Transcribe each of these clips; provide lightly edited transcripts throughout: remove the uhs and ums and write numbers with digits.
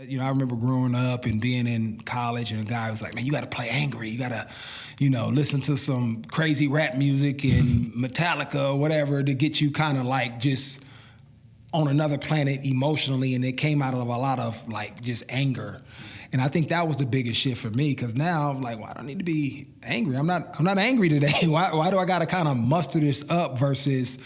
You know, I remember growing up and being in college, and a guy was like, man, you got to play angry. You got to, listen to some crazy rap music and Metallica or whatever to get you kind of like just on another planet emotionally. And it came out of a lot of like just anger. And I think that was the biggest shift for me, because now I'm like, well, I don't need to be angry. I'm not angry today. Why do I got to kind of muster this up versus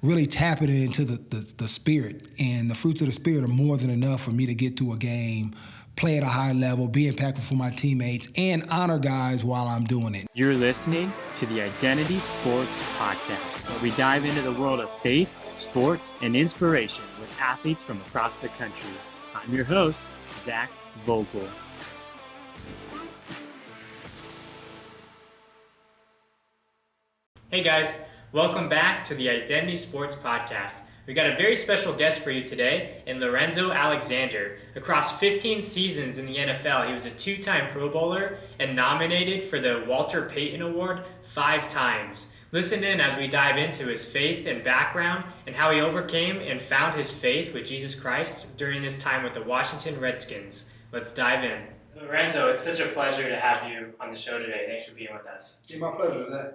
really tapping it into the spirit? And the fruits of the spirit are more than enough for me to get to a game, play at a high level, be impactful for my teammates, and honor guys while I'm doing it. You're listening to the Identity Sports Podcast, where we dive into the world of faith, sports, and inspiration with athletes from across the country. I'm your host, Zach Vogel. Hey guys, welcome back to the Identity Sports Podcast. We got a very special guest for you today in Lorenzo Alexander. Across 15 seasons in the NFL, he was a two-time Pro Bowler and nominated for the Walter Payton Award 5 times. Listen in as we dive into his faith and background and how he overcame and found his faith with Jesus Christ during his time with the Washington Redskins. Let's dive in. Lorenzo, it's such a pleasure to have you on the show today. Thanks for being with us. Yeah, my pleasure, Zach.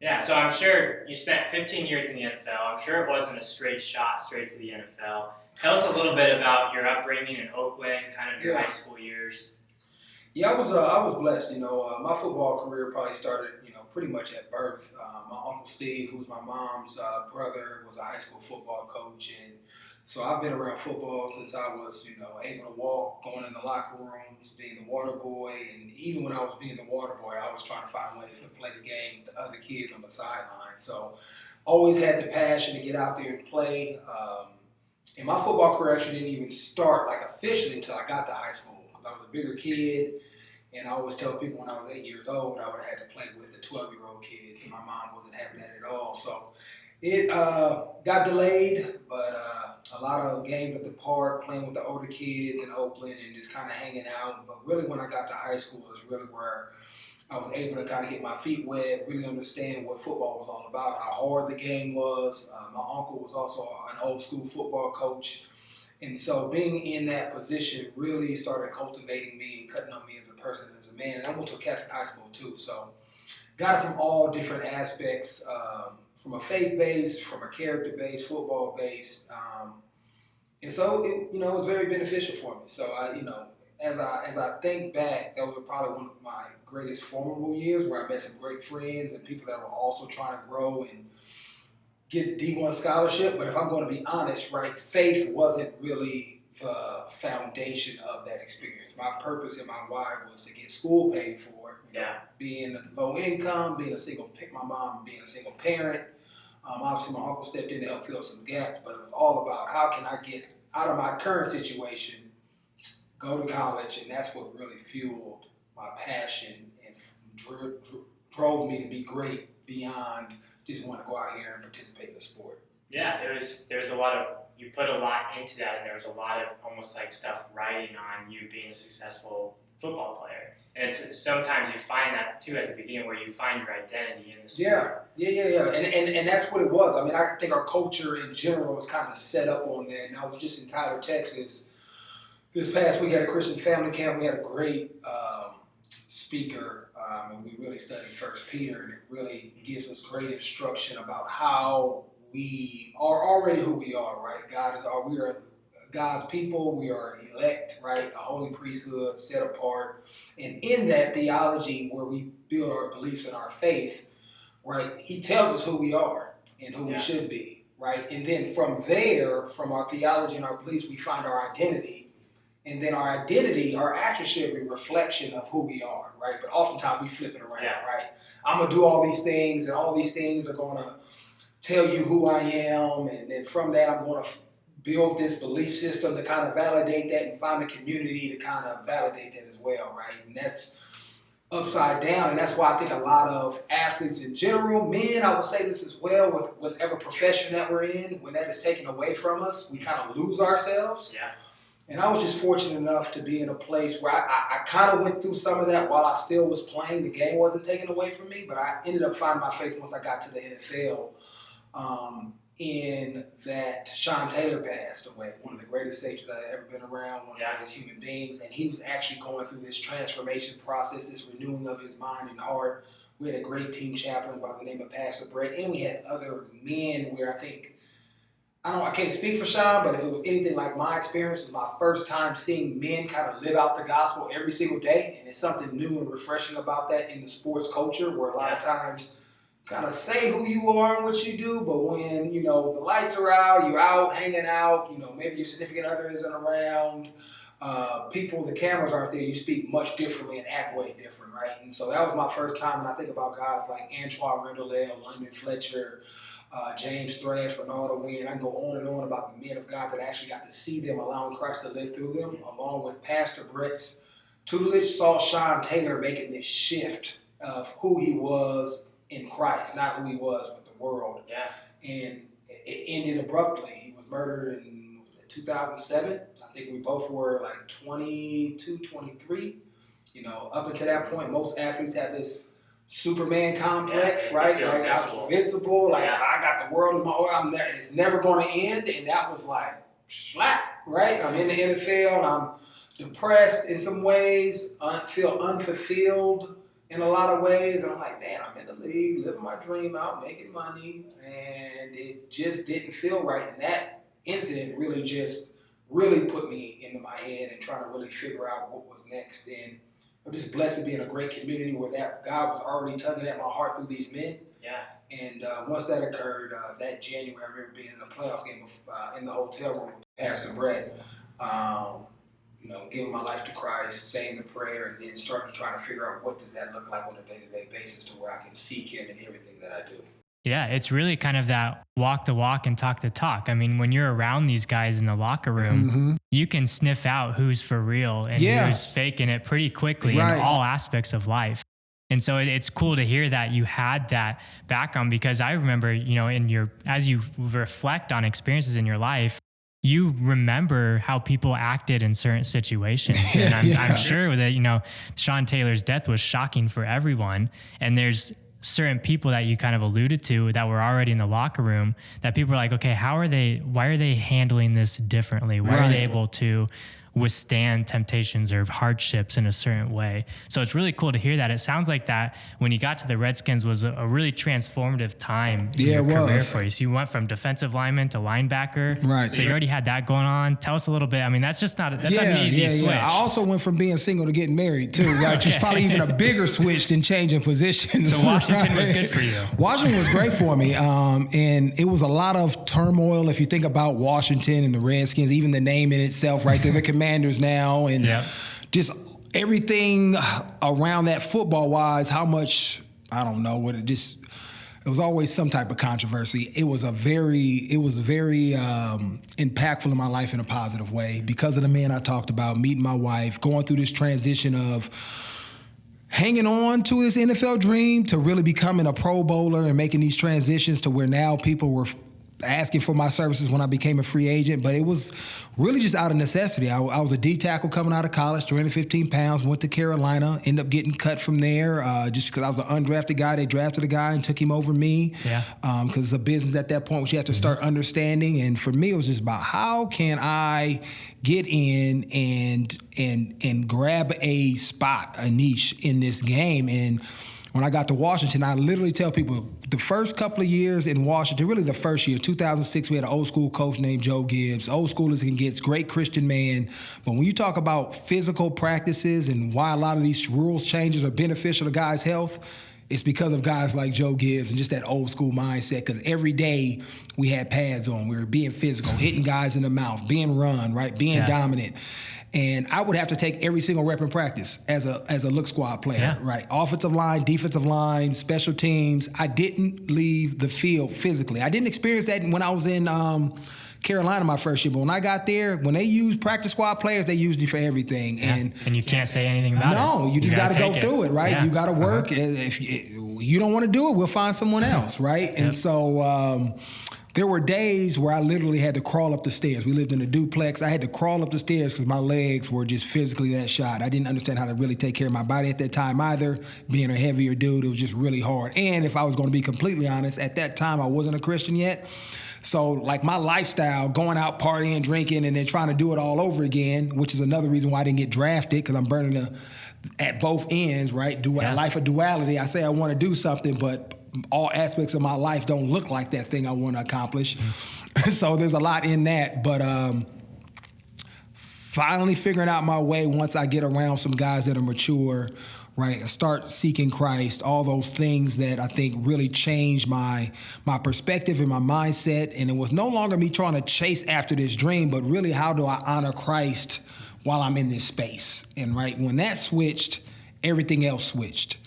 Yeah, so I'm sure you spent 15 years in the NFL. I'm sure it wasn't a straight shot straight to the NFL. Tell us a little bit about your upbringing in Oakland, kind of your high school years. Yeah, I was blessed. My football career probably started, pretty much at birth. My Uncle Steve, who was my mom's brother, was a high school football coach, and so I've been around football since I was, able to walk, going in the locker rooms, being the water boy, and even when I was being the water boy, I was trying to find ways to play the game with the other kids on the sideline. So always had the passion to get out there and play. And my football career actually didn't even start like officially until I got to high school, because I was a bigger kid. And I always tell people when I was 8 years old, I would have had to play with the 12-year-old kids, and my mom wasn't having that at all. So it got delayed, but a lot of games at the park, playing with the older kids in Oakland and just kind of hanging out. But really when I got to high school is really where I was able to kind of get my feet wet, really understand what football was all about, how hard the game was. My uncle was also an old school football coach. And so being in that position really started cultivating me and cutting on me as a person, as a man. And I went to a Catholic high school too, so got it from all different aspects, from a faith base, from a character base, football base. And so it was very beneficial for me. So as I think back, that was probably one of my greatest formidable years, where I met some great friends and people that were also trying to grow and get D1 scholarship. But if I'm going to be honest, right, faith wasn't really the foundation of that experience. My purpose and my why was to get school paid for. Being low income, being a single, my mom being a single parent. Obviously, my uncle stepped in to help fill some gaps, but it was all about how can I get out of my current situation, go to college, and that's what really fueled my passion and drove me to be great beyond just want to go out here and participate in the sport. Yeah, there's a lot of, you put a lot into that, and there was a lot of almost like stuff riding on you being a successful football player. And it's, sometimes you find that too at the beginning, where you find your identity in the sport. Yeah. And that's what it was. I mean, I think our culture in general was kind of set up on that. And I was just in Tyler, Texas this past week at a Christian family camp. We had a great speaker, and we really studied First Peter, and it really gives us great instruction about how we are already who we are, right? We are God's people, we are elect, right? A holy priesthood, set apart. And in that theology where we build our beliefs and our faith, right, he tells us who we are and who we should be, right? And then from there, from our theology and our beliefs, we find our identity. And then our identity, our actions should be a reflection of who we are, right? But oftentimes we flip it around, right? I'm going to do all these things, and all these things are going to tell you who I am. And then from that, I'm going to build this belief system to kind of validate that, and find a community to kind of validate that as well, right? And that's upside down. And that's why I think a lot of athletes in general, men, I would say this as well, with whatever profession that we're in, when that is taken away from us, we kind of lose ourselves. Yeah. And I was just fortunate enough to be in a place where I kind of went through some of that while I still was playing. The game wasn't taken away from me, but I ended up finding my faith once I got to the NFL. in that Sean Taylor passed away, one of the greatest safeties I've ever been around, one of the greatest human beings, and he was actually going through this transformation process, this renewing of his mind and heart. We had a great team chaplain by the name of Pastor Brett, and we had other men where I can't speak for Sean, but if it was anything like my experience, it was my first time seeing men kind of live out the gospel every single day, and it's something new and refreshing about that in the sports culture, where a lot of times kind of say who you are and what you do, but when, the lights are out, you're out hanging out, maybe your significant other isn't around, the cameras aren't there, you speak much differently and act way different, right? And so that was my first time, and I think about guys like Antoine Randall, London Fletcher, James Thrash, Ronaldo Wynn. I can go on and on about the men of God that actually got to see them, allowing Christ to live through them, along with Pastor Brett's tutelage, saw Sean Taylor making this shift of who he was in Christ, not who he was with the world. Yeah. And it ended abruptly. He was murdered in 2007. I think we both were like 22, 23. Up until that point, most athletes have this Superman complex, right? Like, I was invincible. Like, I got the world in my oil. It's never going to end. And that was like, slap, right? I'm in the NFL and I'm depressed in some ways, feel unfulfilled in a lot of ways. And I'm like, man, I'm in the league, living my dream out, making money. And it just didn't feel right. And that incident really put me into my head and trying to really figure out what was next. And I'm just blessed to be in a great community where that God was already tugging at my heart through these men. Yeah. And once that occurred, that January, I remember being in a playoff game in the hotel room with Pastor Brett, giving my life to Christ, saying the prayer, and then starting to try to figure out what does that look like on a day-to-day basis to where I can seek Him in everything that I do. Yeah, it's really kind of that walk the walk and talk the talk. I mean, when you're around these guys in the locker room, you can sniff out who's for real and who's faking it pretty quickly in all aspects of life. And so it's cool to hear that you had that background, because I remember, as you reflect on experiences in your life, you remember how people acted in certain situations. And I'm sure that, Sean Taylor's death was shocking for everyone. And there's certain people that you kind of alluded to that were already in the locker room that people are like, okay, why are they handling this differently? Why are they able to withstand temptations or hardships in a certain way? So it's really cool to hear that. It sounds like that when you got to the Redskins was a really transformative time in your career for you. So you went from defensive lineman to linebacker. Right. So you already had that going on. Tell us a little bit. I mean, that's not an easy switch. I also went from being single to getting married too, right? Which is probably even a bigger switch than changing positions. So Washington was good for you. Washington was great for me. And it was a lot of turmoil. If you think about Washington and the Redskins, even the name in itself, right? They're the Commanders now, and just everything around that football-wise, how much, I don't know, it was always some type of controversy. It was very impactful in my life in a positive way because of the man I talked about, meeting my wife, going through this transition of hanging on to this NFL dream to really becoming a Pro Bowler and making these transitions to where now people were asking for my services when I became a free agent, but it was really just out of necessity. I was a D tackle coming out of college, 315 pounds, went to Carolina, ended up getting cut from there just because I was an undrafted guy. They drafted a guy and took him over me because it's a business at that point which you have to start understanding. And for me, it was just about how can I get in and grab a spot, a niche in this game. And when I got to Washington, I literally tell people the first couple of years in Washington, really the first year, 2006, we had an old school coach named Joe Gibbs. Old schoolers can get great Christian man. But when you talk about physical practices and why a lot of these rules changes are beneficial to guys' health, it's because of guys like Joe Gibbs and just that old school mindset. Because every day we had pads on. We were being physical, hitting guys in the mouth, being run, right, being dominant. And I would have to take every single rep in practice as a look squad player, right? Offensive line, defensive line, special teams. I didn't leave the field physically. I didn't experience that when I was in Carolina my first year. But when I got there, when they used practice squad players, they used it for everything. And you can't say anything about it. No, you just got to go through it, right? Yeah. You got to work. If you don't want to do it, we'll find someone else, right? And so there were days where I literally had to crawl up the stairs. We lived in a duplex. I had to crawl up the stairs because my legs were just physically that shot. I didn't understand how to really take care of my body at that time either. Being a heavier dude, it was just really hard. And if I was going to be completely honest, at that time I wasn't a Christian yet. So like my lifestyle, going out partying, drinking, and then trying to do it all over again, which is another reason why I didn't get drafted, because I'm burning at both ends, right? Life of duality. I say I want to do something, but all aspects of my life don't look like that thing I want to accomplish. So there's a lot in that, but finally figuring out my way once I get around some guys that are mature, right, and start seeking Christ, all those things that I think really changed my perspective and my mindset. And it was no longer me trying to chase after this dream, but really how do I honor Christ while I'm in this space? And right, when that switched, everything else switched.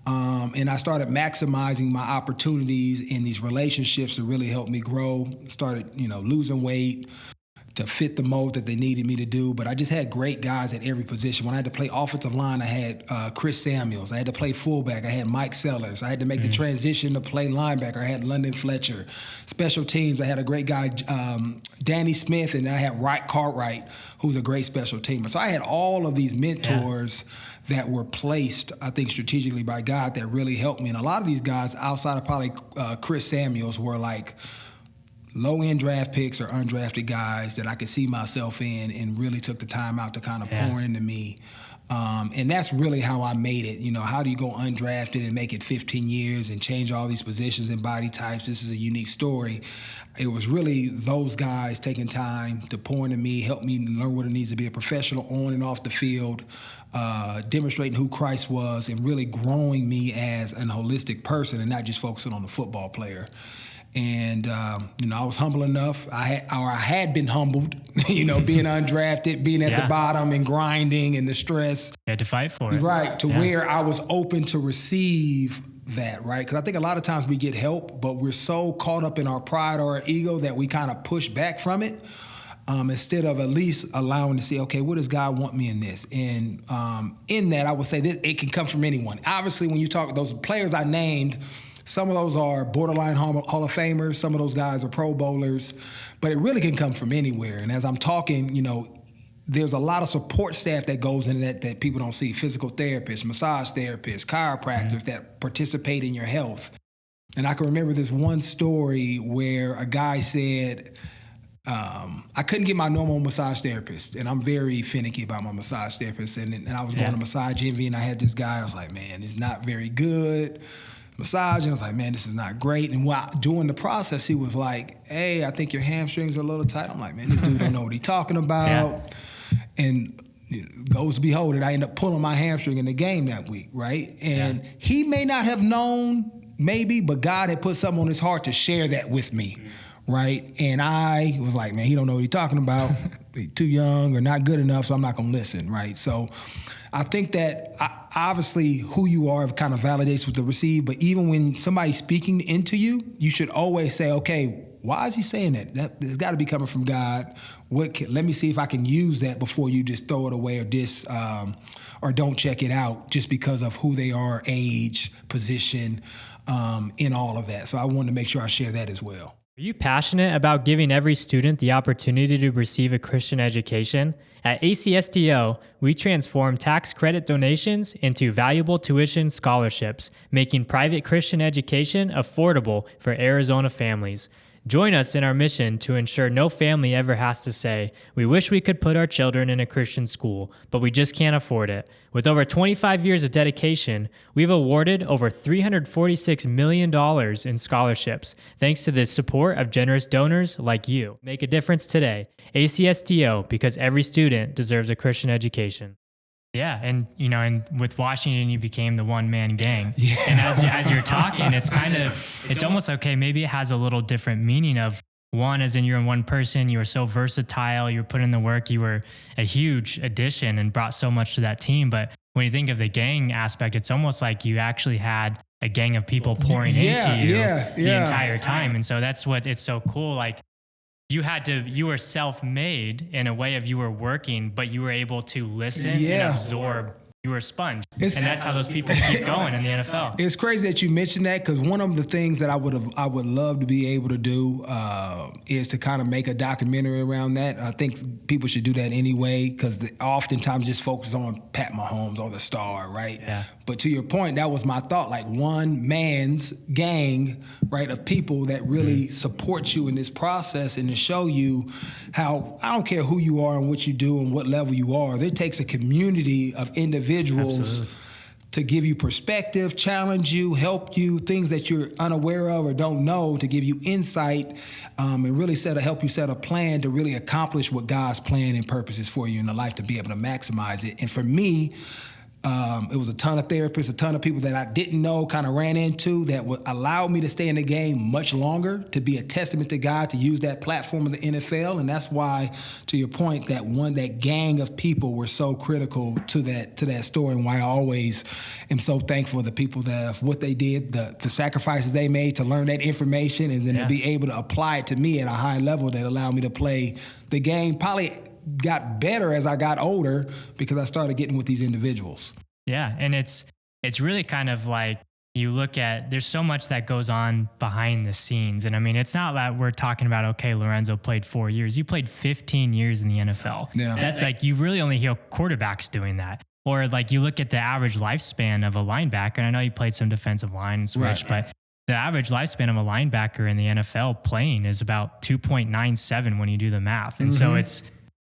And I started maximizing my opportunities in these relationships to really help me grow. Started, losing weight to fit the mold that they needed me to do. But I just had great guys at every position. When I had to play offensive line, I had Chris Samuels. I had to play fullback. I had Mike Sellers. I had to make the transition to play linebacker. I had London Fletcher. Special teams, I had a great guy, Danny Smith, and I had Wright Cartwright, who's a great special teamer. So I had all of these mentors that were placed, I think, strategically by God that really helped me. And a lot of these guys, outside of probably Chris Samuels, were like low-end draft picks or undrafted guys that I could see myself in, and really took the time out to kind of pour into me. And that's really how I made it. How do you go undrafted and make it 15 years and change all these positions and body types? This is a unique story. It was really those guys taking time to pour into me, help me learn what it needs to be a professional on and off the field, demonstrating who Christ was, and really growing me as an holistic person and not just focusing on the football player. And, I was humble enough. I had been humbled, being undrafted, being at the bottom and grinding and the stress. You had to fight for it. Right, to where I was open to receive that, right? Because I think a lot of times we get help, but we're so caught up in our pride or our ego that we kind of push back from it, instead of at least allowing to see, okay, what does God want me in this? And in that, I would say that it can come from anyone. Obviously, when you talk, those players I named, some of those are borderline Hall of Famers. Some of those guys are Pro Bowlers. But it really can come from anywhere. And as I'm talking, there's a lot of support staff that goes into that people don't see. Physical therapists, massage therapists, chiropractors that participate in your health. And I can remember this one story where a guy said, I couldn't get my normal massage therapist, and I'm very finicky about my massage therapist. And I was going to Massage Envy, and I had this guy. I was like, man, it's not very good. Massage, and I was like, man, this is not great. And while doing the process, he was like, hey, I think your hamstrings are a little tight. I'm like, man, this dude don't know what he's talking about. And goes to behold it, I end up pulling my hamstring in the game that week, right? And he may not have known, maybe, but God had put something on his heart to share that with me, right? And I was like, man, he don't know what he's talking about. He's too young or not good enough, so I'm not going to listen, right? So I think that obviously who you are kind of validates what to receive, but even when somebody's speaking into you, you should always say, okay, why is he saying that? It's got to be coming from God. Let me see if I can use that before you just throw it away or don't check it out just because of who they are, age, position, in all of that. So I wanted to make sure I share that as well. Are you passionate about giving every student the opportunity to receive a Christian education? At ACSTO, we transform tax credit donations into valuable tuition scholarships, making private Christian education affordable for Arizona families. Join us in our mission to ensure no family ever has to say, we wish we could put our children in a Christian school, but we just can't afford it. With over 25 years of dedication, we've awarded over $346 million in scholarships, thanks to the support of generous donors like you. Make a difference today. ACSTO, because every student deserves a Christian education. Yeah, and and with Washington, you became the one-man gang. Yeah. And as you're talking, it's almost okay. Maybe it has a little different meaning of one, as in you're one person. You were so versatile. You were putting in the work. You were a huge addition and brought so much to that team. But when you think of the gang aspect, it's almost like you actually had a gang of people pouring into you the entire time. And so that's what it's so cool. Like, you were self-made in a way of you were working, but you were able to listen and absorb you were a sponge. It's- and that's how those people keep going in the NFL. It's crazy that you mentioned that, because one of the things that I would love to be able to do is to kind of make a documentary around that. I think people should do that anyway, because oftentimes just focus on Pat Mahomes or the star, right? Yeah. But to your point, that was my thought, like one man's gang, right, of people that really support you in this process, and to show you how, I don't care who you are and what you do and what level you are, there takes a community of individuals Absolutely. to give you perspective, challenge you, help you, things that you're unaware of or don't know, to give you insight, and really help you set a plan to really accomplish what God's plan and purpose is for you in the life, to be able to maximize it. And for me, it was a ton of therapists, a ton of people that I didn't know, kind of ran into, that would allow me to stay in the game much longer, to be a testament to God, to use that platform of the NFL. And that's why, to your point, that gang of people were so critical to that story, and why I always am so thankful for the people that what they did, the sacrifices they made to learn that information, and then to be able to apply it to me at a high level that allowed me to play the game. Probably got better as I got older, because I started getting with these individuals. Yeah, and it's really kind of like, you look at, there's so much that goes on behind the scenes. And I mean, it's not that we're talking about, okay, Lorenzo played 4 years. You played 15 years in the NFL. Yeah. That's like, you really only hear quarterbacks doing that. Or like, you look at the average lifespan of a linebacker, and I know you played some defensive line and switch, but the average lifespan of a linebacker in the NFL playing is about 2.97 when you do the math. And so it's,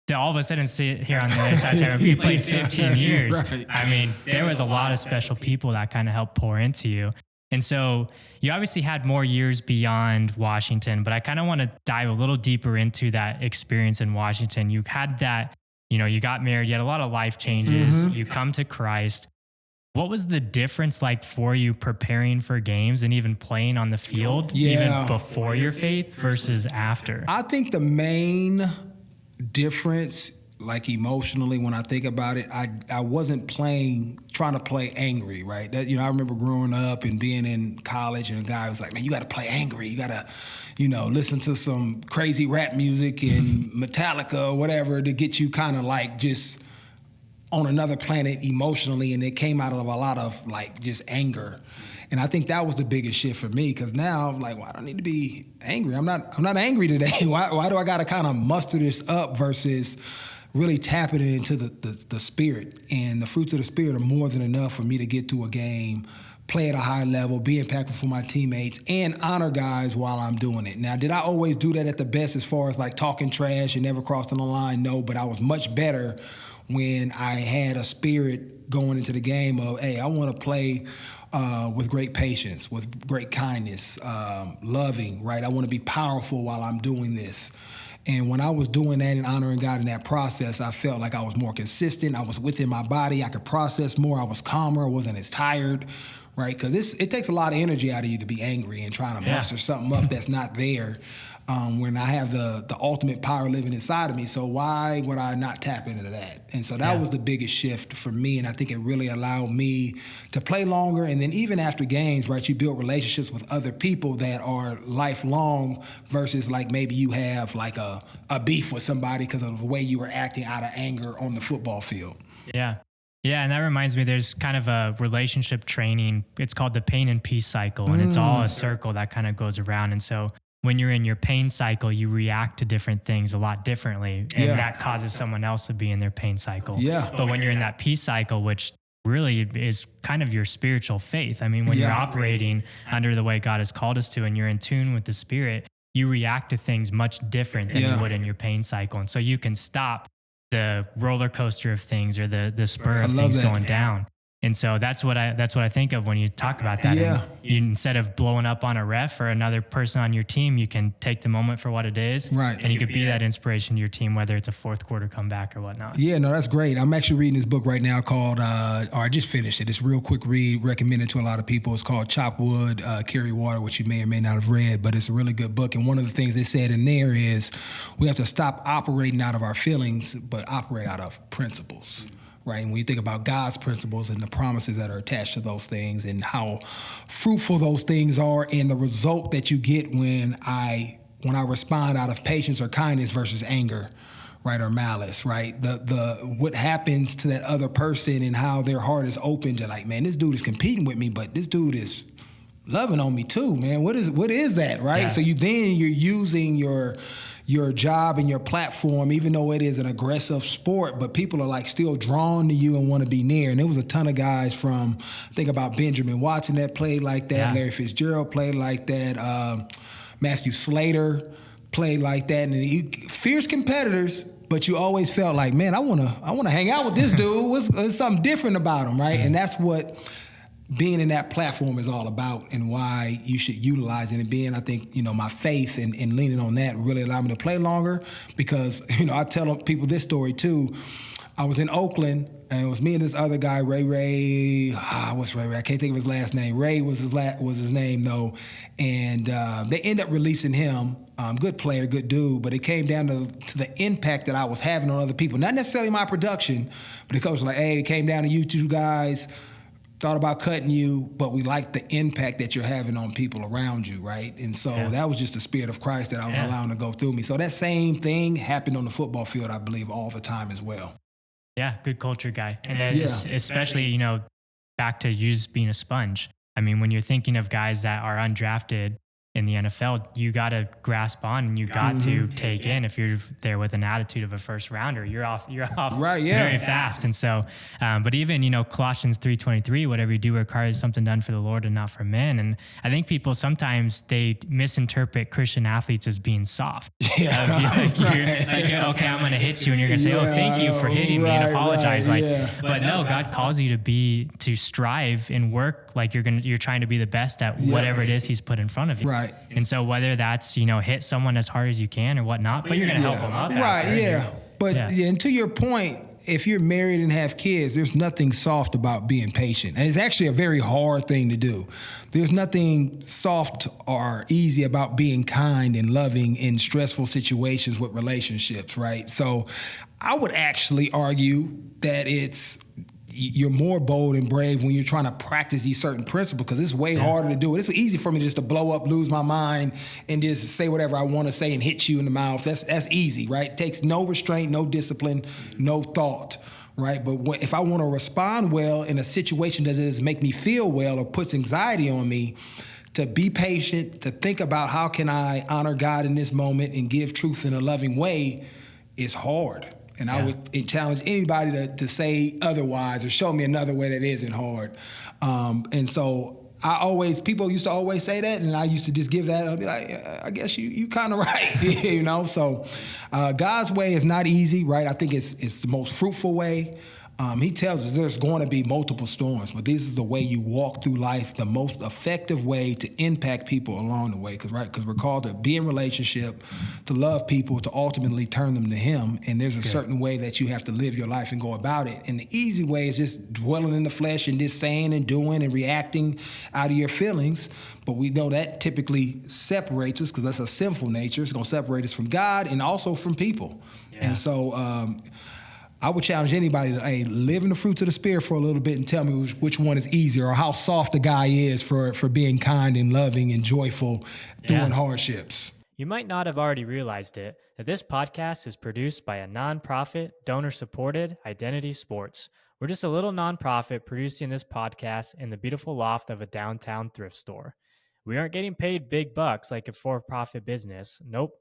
to all of a sudden sit here on the other side, you played 15 years. Right. I mean, there was a lot of special people that kind of helped pour into you. And so you obviously had more years beyond Washington, but I kind of want to dive a little deeper into that experience in Washington. You had that, you got married, you had a lot of life changes, you come to Christ. What was the difference like for you preparing for games and even playing on the field, even before your faith versus after? I think the main difference, like emotionally, when I think about it, I wasn't trying to play angry, right? That, I remember growing up and being in college, and a guy was like, man, you got to play angry. You got to, listen to some crazy rap music and Metallica or whatever to get you kind of like just on another planet emotionally. And it came out of a lot of like just anger. And I think that was the biggest shift for me, because now I'm like, well, I don't need to be angry. I'm not angry today. Why do I got to kind of muster this up versus really tapping it into the spirit? And the fruits of the spirit are more than enough for me to get to a game, play at a high level, be impactful for my teammates, and honor guys while I'm doing it. Now, did I always do that at the best as far as like talking trash and never crossing the line? No, but I was much better when I had a spirit going into the game of, hey, I want to play with great patience, with great kindness, loving, right? I want to be powerful while I'm doing this. And when I was doing that and honoring God in that process, I felt like I was more consistent. I was within my body. I could process more. I was calmer. I wasn't as tired, right? Because it takes a lot of energy out of you to be angry and trying to muster something up that's not there. When I have the ultimate power living inside of me. So why would I not tap into that? And so that was the biggest shift for me. And I think it really allowed me to play longer. And then even after games, right, you build relationships with other people that are lifelong versus like maybe you have like a beef with somebody because of the way you were acting out of anger on the football field. Yeah. Yeah, and that reminds me, there's kind of a relationship training. It's called the pain and peace cycle, and it's all a circle that kind of goes around. And so when you're in your pain cycle, you react to different things a lot differently, and that causes someone else to be in their pain cycle. Yeah. But when you're in that peace cycle, which really is kind of your spiritual faith. I mean, when you're operating under the way God has called us to, and you're in tune with the Spirit, you react to things much different than you would in your pain cycle. And so you can stop the roller coaster of things, or the spur of things going down. And so that's what I think of when you talk about that. Yeah. And you, instead of blowing up on a ref or another person on your team, you can take the moment for what it is. Right. And you could be that inspiration to your team, whether it's a fourth quarter comeback or whatnot. Yeah, no, that's great. I'm actually reading this book right now called, I just finished it. It's a real quick read, recommended to a lot of people. It's called Chop Wood, Carry Water, which you may or may not have read, but it's a really good book. And one of the things they said in there is we have to stop operating out of our feelings, but operate out of principles. Right, and when you think about God's principles and the promises that are attached to those things, and how fruitful those things are, and the result that you get when I respond out of patience or kindness versus anger, right, or malice, right? The what happens to that other person and how their heart is open to like, man, this dude is competing with me, but this dude is loving on me too, man. What is that, right? Yeah. So you're using your job and your platform, even though it is an aggressive sport, but people are like still drawn to you and want to be near. And there was a ton of guys from, think about Benjamin Watson that played like that, Larry Fitzgerald played like that, Matthew Slater played like that, and fierce competitors. But you always felt like, man, I wanna hang out with this dude. What's something different about him, right? And that's what being in that platform is all about, and why you should utilize it. And being, I think, my faith and leaning on that really allowed me to play longer. Because I tell people this story too. I was in Oakland, and it was me and this other guy, Ray. What's Ray? I can't think of his last name. Ray was his name though, and they ended up releasing him. Good player, good dude, but it came down to the impact that I was having on other people. Not necessarily my production, but the coach was like, "Hey, it came down to you two guys. Thought about cutting you, but we like the impact that you're having on people around you," right? And so that was just the Spirit of Christ that I was allowing to go through me. So that same thing happened on the football field, I believe, all the time as well. Yeah, good culture guy. And then especially, back to you just being a sponge. I mean, when you're thinking of guys that are undrafted in the NFL, you got to grasp on and you got to take in. If you're there with an attitude of a first rounder, you're off right, very fast. And so, but even, Colossians 3:23, whatever you do requires something done for the Lord and not for men. And I think people sometimes they misinterpret Christian athletes as being soft. Okay, I'm going to hit you, and you're going to say, "Oh, thank you for hitting me," and apologize. But no, God calls you to strive and work like you're trying to be the best at whatever it is He's put in front of you. Right. And so whether that's, hit someone as hard as you can or whatnot, but you're going to help them up. Right, yeah. But and to your point, if you're married and have kids, there's nothing soft about being patient. And it's actually a very hard thing to do. There's nothing soft or easy about being kind and loving in stressful situations with relationships, right? So I would actually argue that you're more bold and brave when you're trying to practice these certain principles, because it's way harder to do it. It's easy for me just to blow up, lose my mind, and just say whatever I want to say and hit you in the mouth. That's easy, right? It takes no restraint, no discipline, no thought, right? But if I want to respond well in a situation that doesn't make me feel well or puts anxiety on me, to be patient, to think about how can I honor God in this moment and give truth in a loving way is hard. And I would challenge anybody to say otherwise or show me another way that isn't hard. And so people used to always say that, and I used to just give that. I'd be like, I guess you kind of right, So God's way is not easy, right? I think it's the most fruitful way. He tells us there's going to be multiple storms, but this is the way you walk through life, the most effective way to impact people along the way. Because we're called to be in relationship, to love people, to ultimately turn them to Him. And there's a certain way that you have to live your life and go about it. And the easy way is just dwelling in the flesh and just saying and doing and reacting out of your feelings. But we know that typically separates us, because that's a sinful nature. It's going to separate us from God and also from people. Yeah. And so I would challenge anybody to live in the fruits of the Spirit for a little bit and tell me which one is easier, or how soft a guy is for being kind and loving and joyful during hardships. You might not have already realized it, that this podcast is produced by a nonprofit, donor-supported Identity Sports. We're just a little nonprofit producing this podcast in the beautiful loft of a downtown thrift store. We aren't getting paid big bucks like a for-profit business. Nope.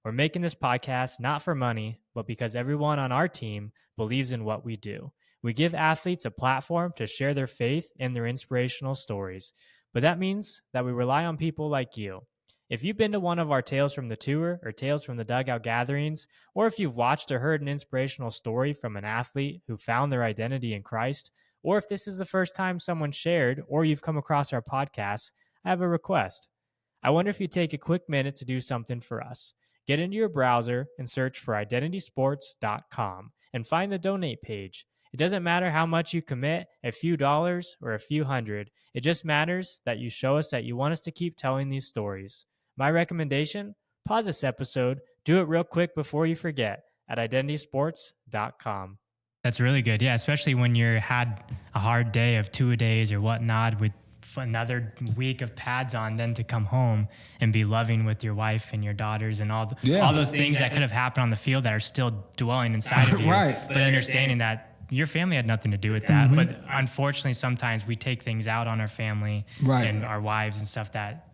We're making this podcast not for money, but because everyone on our team believes in what we do. We give athletes a platform to share their faith and their inspirational stories. But that means that we rely on people like you. If you've been to one of our Tales from the Tour or Tales from the Dugout gatherings, or if you've watched or heard an inspirational story from an athlete who found their identity in Christ, or if this is the first time someone shared or you've come across our podcast, I have a request. I wonder if you'd take a quick minute to do something for us. Get into your browser and search for identitysports.com and find the donate page. It doesn't matter how much you commit, a few dollars or a few hundred. It just matters that you show us that you want us to keep telling these stories. My recommendation, pause this episode, do it real quick before you forget at identitysports.com. That's really good. Yeah, especially when you had a hard day of 2-a-days or whatnot with another week of pads on, then to come home and be loving with your wife and your daughters and all those things that could have happened on the field that are still dwelling inside of you. Right. But understanding that your family had nothing to do with that. But unfortunately, sometimes we take things out on our family and our wives and stuff that,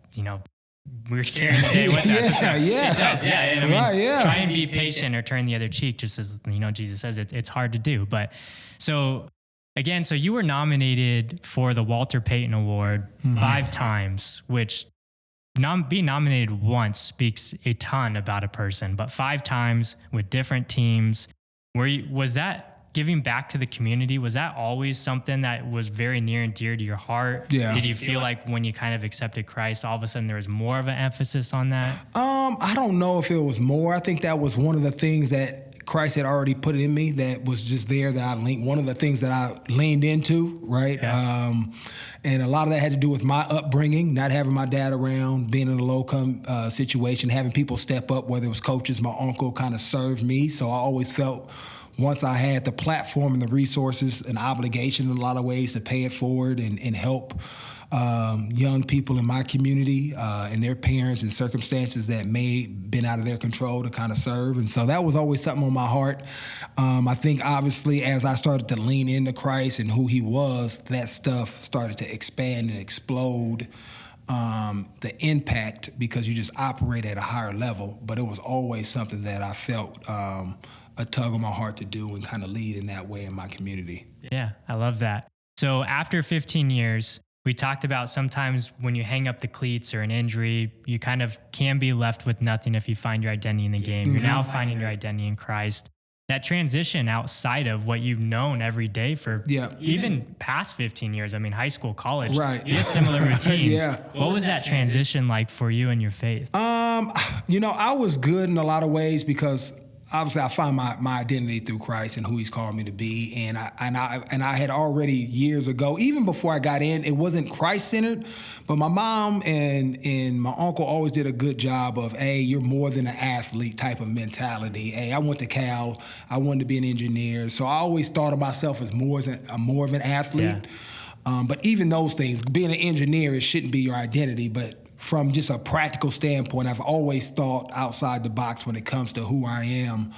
we're carrying the day with us. It does, yeah. And try and be patient or turn the other cheek, just as, Jesus says, it's hard to do. But so you were nominated for the Walter Payton Award 5 times, which being nominated once speaks a ton about a person, but 5 times with different teams. Was that giving back to the community? Was that always something that was very near and dear to your heart? Yeah. Did you feel like when you kind of accepted Christ, all of a sudden there was more of an emphasis on that? I don't know if it was more. I think that was one of the things that Christ had already put in me that was just there that one of the things that I leaned into, right? Yeah. And a lot of that had to do with my upbringing, not having my dad around, being in a low-income situation, having people step up, whether it was coaches, my uncle kind of served me. So I always felt once I had the platform and the resources, an obligation in a lot of ways to pay it forward and help young people in my community and their parents in circumstances that may have been out of their control to kind of serve. And so that was always something on my heart. I think obviously as I started to lean into Christ and who he was, that stuff started to expand and explode. The impact, because you just operate at a higher level, but it was always something that I felt a tug on my heart to do and kind of lead in that way in my community. Yeah, I love that. So after 15 years, we talked about sometimes when you hang up the cleats or an injury, you kind of can be left with nothing if you find your identity in the game. You're now finding your identity in Christ. That transition outside of what you've known every day for even past 15 years, high school, college, you had similar routines. What was that transition like for you and your faith? I was good in a lot of ways because obviously I found my identity through Christ and who he's called me to be. And I had already years ago, even before I got in, it wasn't Christ-centered, but my mom and my uncle always did a good job of, hey, you're more than an athlete type of mentality. Hey, I went to Cal, I wanted to be an engineer. So I always thought of myself as more of an athlete. Yeah. But even those things, being an engineer, it shouldn't be your identity, but from just a practical standpoint, I've always thought outside the box when it comes to who I am.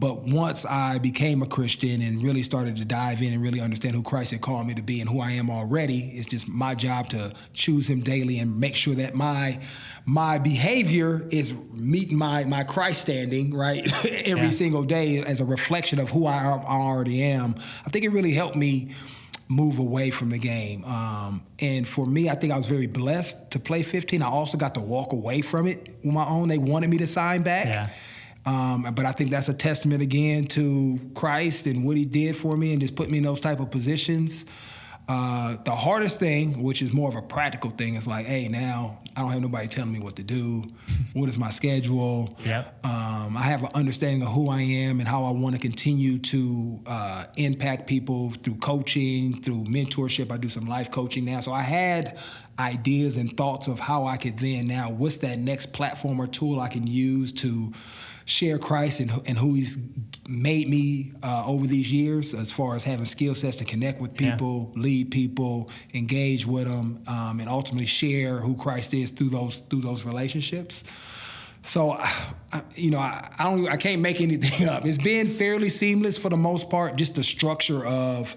But once I became a Christian and really started to dive in and really understand who Christ had called me to be and who I am already, it's just my job to choose him daily and make sure that my behavior is meeting my Christ standing, right, every single day as a reflection of who I already am. I think it really helped me move away from the game. And for me, I think I was very blessed to play 15. I also got to walk away from it on my own. They wanted me to sign back. Yeah. But I think that's a testament again to Christ and what he did for me and just put me in those type of positions. The hardest thing, which is more of a practical thing, is like, hey, now I don't have nobody telling me what to do. What is my schedule? Yep. I have an understanding of who I am and how I want to continue to impact people through coaching, through mentorship. I do some life coaching now. So I had ideas and thoughts of how I could then now, what's that next platform or tool I can use to share Christ and who he's made me over these years, as far as having skill sets to connect with people, lead people, engage with them, and ultimately share who Christ is through those relationships. So, I can't make anything up. It's been fairly seamless for the most part, just the structure of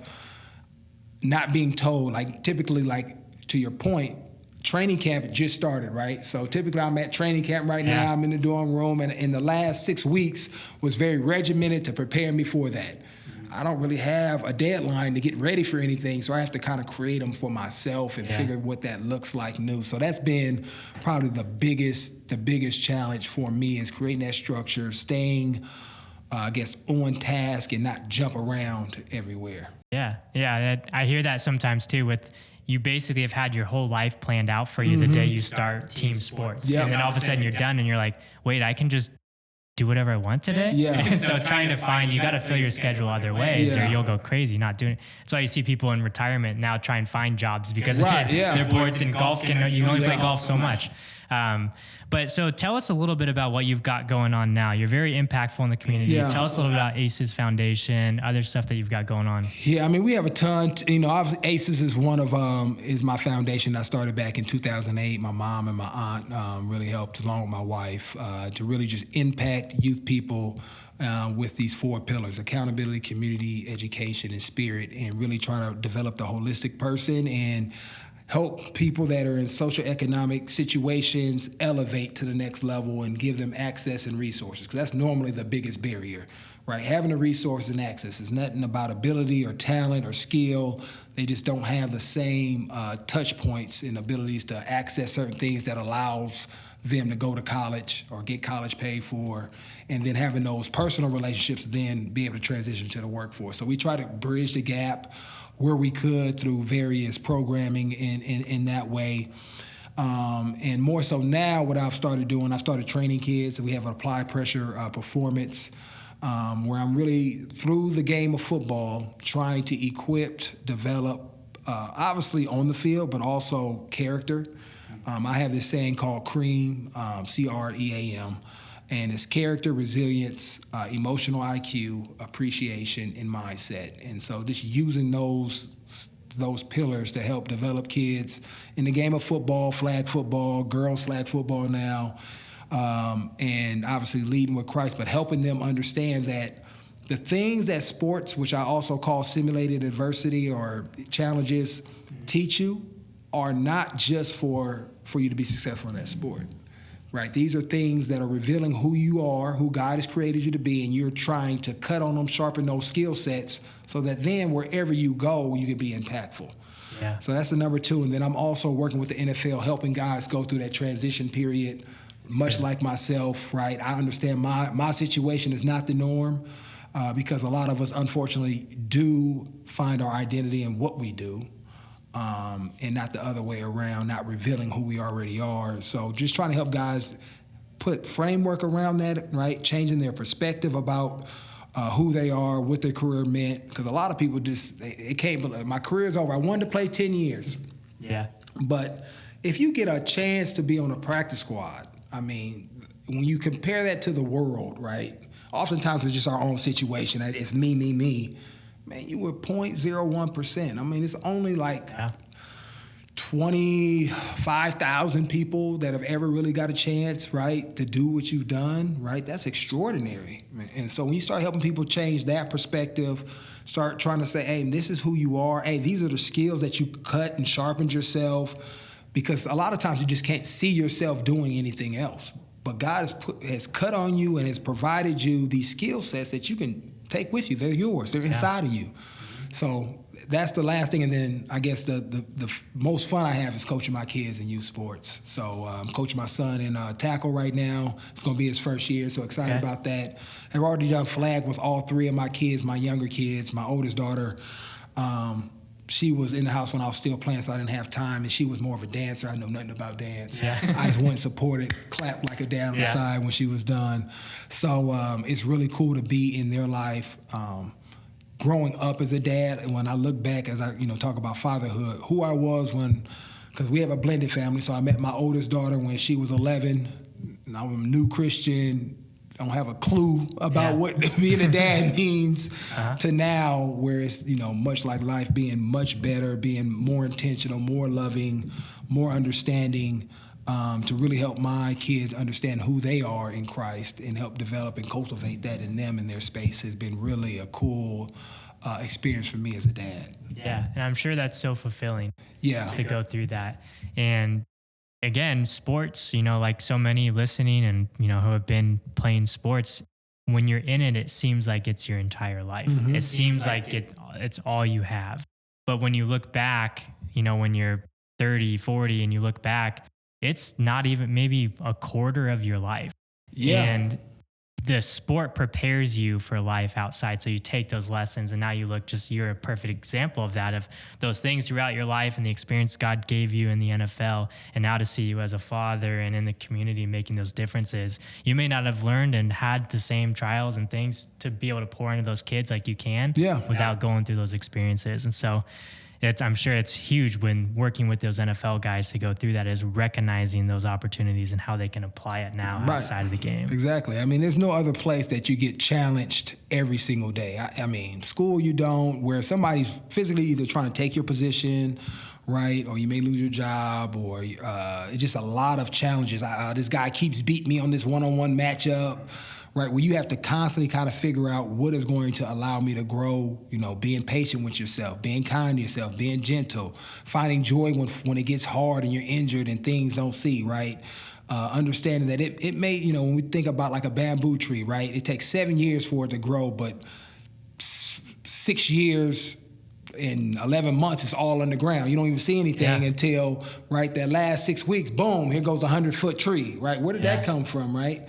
not being told. Like typically, like to your point, training camp just started, right? So typically I'm at training camp right now. I'm in the dorm room, and in the last 6 weeks was very regimented to prepare me for that. I don't really have a deadline to get ready for anything, so I have to kind of create them for myself and figure what that looks like new. So that's been probably the biggest challenge for me, is creating that structure, staying, on task and not jump around everywhere. Yeah, I hear that sometimes too with, you basically have had your whole life planned out for you the day you start team sports. Yep. And then all of a sudden you're done and you're like, wait, I can just do whatever I want today? Yeah. And so trying to find, you got to fill your schedule other ways or you'll go crazy not doing it. That's why you see people in retirement now try and find jobs because they're bored, and golf you can only play golf so much. But so tell us a little bit about what you've got going on now. You're very impactful in the community. Yeah. Tell us a little bit about ACES Foundation, other stuff that you've got going on. Yeah, I mean, we have a ton. Obviously, ACES is one of is my foundation. I started back in 2008. My mom and my aunt really helped, along with my wife, to really just impact youth people with these 4 pillars: accountability, community, education, and spirit, and really trying to develop the holistic person and help people that are in social economic situations elevate to the next level and give them access and resources, because that's normally the biggest barrier, right? Having the resources and access is nothing about ability or talent or skill. They just don't have the same touch points and abilities to access certain things that allows them to go to college or get college paid for, and then having those personal relationships to then be able to transition to the workforce. So we try to bridge the gap where we could through various programming in that way. And more so now, what I've started doing, I've started training kids. We have an applied pressure performance where I'm really, through the game of football, trying to equip, develop, obviously on the field, but also character. I have this saying called CREAM, CREAM, and it's character, resilience, emotional IQ, appreciation, and mindset. And so just using those pillars to help develop kids in the game of football, flag football, girls flag football now, and obviously leading with Christ, but helping them understand that the things that sports, which I also call simulated adversity or challenges, teach you are not just for you to be successful in that sport. Right, these are things that are revealing who you are, who God has created you to be, and you're trying to cut on them, sharpen those skill sets, so that then wherever you go, you can be impactful. Yeah. So that's the number 2. And then I'm also working with the NFL, helping guys go through that transition period, much like myself, right? I understand my situation is not the norm because a lot of us, unfortunately, do find our identity in what we do. And not the other way around, not revealing who we already are. So just trying to help guys put framework around that, right? Changing their perspective about who they are, what their career meant. Because a lot of people just, they can't believe, my career's over. I wanted to play 10 years. Yeah. But if you get a chance to be on a practice squad, I mean, when you compare that to the world, right? Oftentimes it's just our own situation. It's me. Man, you were 0.01%. I mean, it's only like 25,000 people that have ever really got a chance, right, to do what you've done, right? That's extraordinary. And so when you start helping people change that perspective, start trying to say, hey, this is who you are. Hey, these are the skills that you cut and sharpened yourself, because a lot of times you just can't see yourself doing anything else. But God has cut on you and has provided you these skill sets that you can take with you. They're yours. They're inside of you. So that's the last thing. And then I guess the most fun I have is coaching my kids in youth sports. So I'm coaching my son in tackle right now. It's going to be his first year, so excited about that. I've already done flag with all 3 of my kids, my younger kids. My oldest daughter, she was in the house when I was still playing, so I didn't have time, and she was more of a dancer. I know nothing about dance. Yeah. I just went and supported, clapped like a dad on the side when she was done. So it's really cool to be in their life. Growing up as a dad, and when I look back as I talk about fatherhood, who I was because we have a blended family, so I met my oldest daughter when she was 11, and I'm a new Christian, don't have a clue about what being a dad means, to now where it's, much like life, being much better, being more intentional, more loving, more understanding, to really help my kids understand who they are in Christ and help develop and cultivate that in them in their space has been really a cool experience for me as a dad. Yeah, and I'm sure that's so fulfilling to go through that. And again, sports, like so many listening and, who have been playing sports, when you're in it, it seems like it's your entire life. Mm-hmm. It seems like it's all you have. But when you look back, when you're 30, 40 and you look back, it's not even maybe a quarter of your life. Yeah. And the sport prepares you for life outside. So you take those lessons and now you're a perfect example of that, of those things throughout your life and the experience God gave you in the NFL. And now to see you as a father and in the community making those differences, you may not have learned and had the same trials and things to be able to pour into those kids like you can without going through those experiences. And so I'm sure it's huge when working with those NFL guys to go through that, is recognizing those opportunities and how they can apply it now outside of the game. Exactly. I mean, there's no other place that you get challenged every single day. I mean, school you don't, where somebody's physically either trying to take your position, right, or you may lose your job, or it's just a lot of challenges. This guy keeps beating me on this one-on-one matchup, right, where you have to constantly kind of figure out what is going to allow me to grow, being patient with yourself, being kind to yourself, being gentle, finding joy when it gets hard and you're injured and things don't see, right? Understanding that it may, when we think about like a bamboo tree, right, it takes 7 years for it to grow, but 6 years in 11 months, it's all underground. You don't even see anything until, right, that last 6 weeks, boom, here goes a 100-foot tree, right? Where did that come from, right?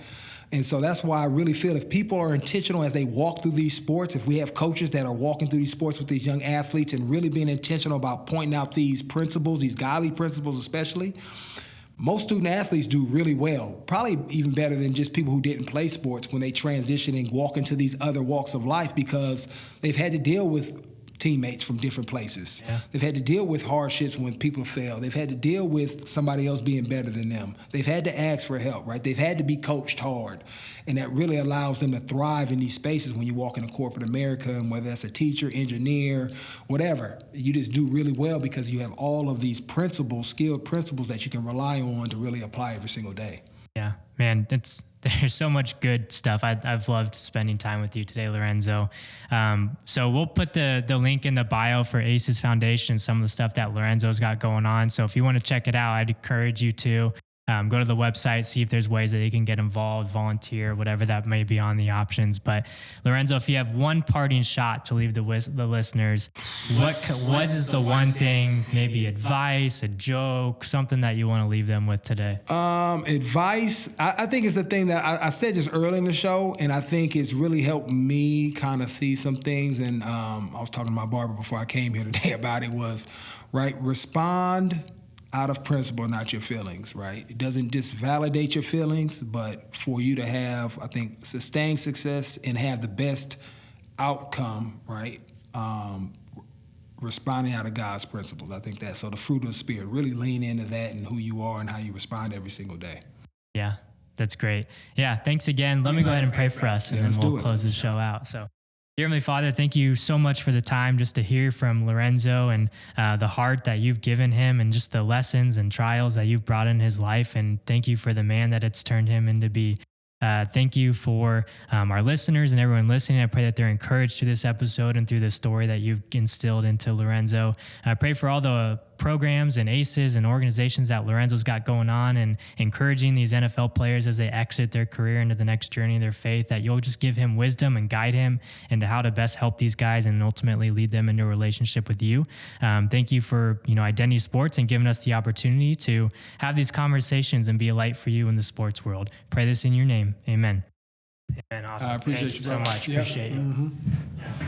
And so that's why I really feel if people are intentional as they walk through these sports, if we have coaches that are walking through these sports with these young athletes and really being intentional about pointing out these principles, these godly principles especially, most student athletes do really well, probably even better than just people who didn't play sports when they transition and walk into these other walks of life, because they've had to deal with teammates from different places. Yeah. They've had to deal with hardships when people fail. They've had to deal with somebody else being better than them. They've had to ask for help, right? They've had to be coached hard. And that really allows them to thrive in these spaces when you walk into corporate America, and whether that's a teacher, engineer, whatever, you just do really well because you have all of these principles, skilled principles that you can rely on to really apply every single day. Yeah, man, there's so much good stuff. I've loved spending time with you today, Lorenzo. So we'll put the link in the bio for ACES Foundation, some of the stuff that Lorenzo's got going on. So if you want to check it out, I'd encourage you to go to the website, see if there's ways that you can get involved, volunteer, whatever that may be on the options. But Lorenzo, if you have one parting shot to leave the listeners, what is the one thing, maybe advice, a joke, something that you want to leave them with today? Advice, I think it's the thing that I said just early in the show, and I think it's really helped me kind of see some things. And I was talking to my barber before I came here today about it, was, right, respond out of principle, not your feelings, right? It doesn't just validate your feelings, but for you to have, I think, sustained success and have the best outcome, right? Responding out of God's principles. I think that's, so the fruit of the Spirit, really lean into that and who you are and how you respond every single day. Yeah, that's great. Yeah, thanks again. Let me go ahead and pray for us, and then we'll close the show out. So, dear Heavenly Father, thank you so much for the time just to hear from Lorenzo and the heart that you've given him, and just the lessons and trials that you've brought in his life. And thank you for the man that it's turned him into be. Thank you for our listeners and everyone listening. I pray that they're encouraged through this episode and through the story that you've instilled into Lorenzo. I pray for all the programs and ACES and organizations that Lorenzo's got going on, and encouraging these NFL players as they exit their career into the next journey of their faith, that you'll just give him wisdom and guide him into how to best help these guys and ultimately lead them into a relationship with you. Thank you for, Identity Sports and giving us the opportunity to have these conversations and be a light for you in the sports world. Pray this in your name. Amen. Amen. Awesome. I appreciate Thank you so much. Yeah. Appreciate you. Mm-hmm.